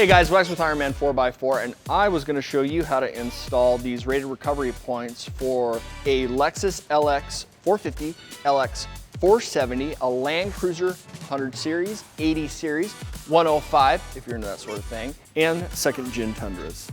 Hey guys, Wex with Ironman 4x4, and I was going to show you how to install these rated recovery points for a Lexus LX450, LX470, a Land Cruiser 100 series, 80 series, 105 if you're into that sort of thing, and second gen Tundras.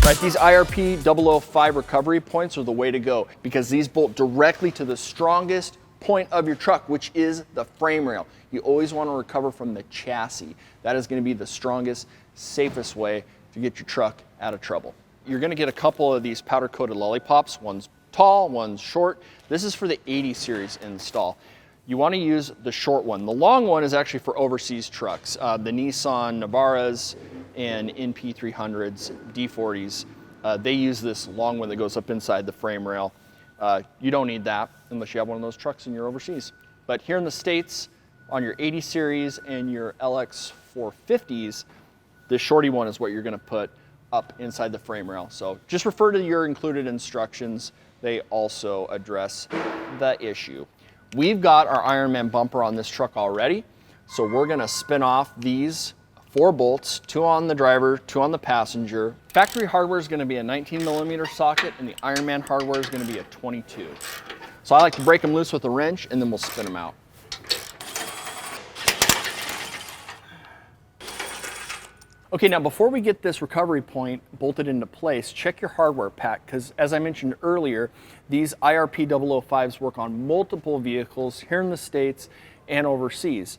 Right, these IRP 005 recovery points are the way to go because these bolt directly to the strongest point of your truck, which is the frame rail. You always want to recover from the chassis. That is going to be the strongest, safest way to get your truck out of trouble. You're going to get a couple of these powder coated lollipops. One's tall, one's short. This is for the 80 series install. You want to use the short one. The long one is actually for overseas trucks. The Nissan Navaras and NP300s, D40s, they use this long one that goes up inside the frame rail. You don't need that unless you have one of those trucks and you're overseas. But here in the States, on your 80 series and your LX450s, this shorty one is what you're going to put up inside the frame rail. So just refer to your included instructions. They also address the issue. We've got our Ironman bumper on this truck already, so we're going to spin off these 4 bolts, 2 on the driver, 2 on the passenger. Factory hardware is going to be a 19mm socket, and the Ironman hardware is going to be a 22. So I like to break them loose with a wrench, and then we'll spin them out. Okay, now before we get this recovery point bolted into place, check your hardware pack, because as I mentioned earlier, these IRP 005s work on multiple vehicles here in the States and overseas.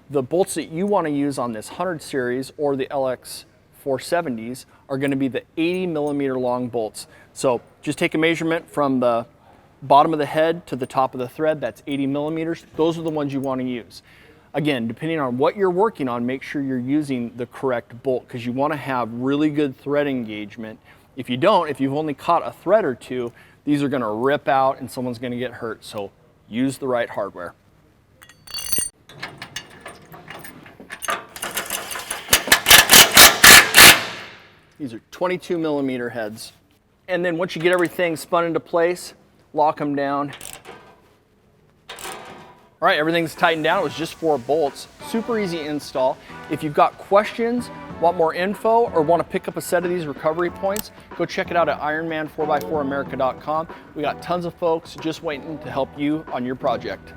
The bolts that you want to use on this 100 series or the LX470s are going to be the 80mm long bolts. So just take a measurement from the bottom of the head to the top of the thread. That's 80mm. Those are the ones you want to use. Again, depending on what you're working on, make sure you're using the correct bolt because you want to have really good thread engagement. If you don't, if you've only caught a thread or two, these are going to rip out and someone's going to get hurt. So use the right hardware. These are 22mm heads. And then once you get everything spun into place, lock them down. All right, everything's tightened down. It was just 4 bolts. Super easy install. If you've got questions, want more info, or want to pick up a set of these recovery points, go check it out at Ironman4x4America.com. We got tons of folks just waiting to help you on your project.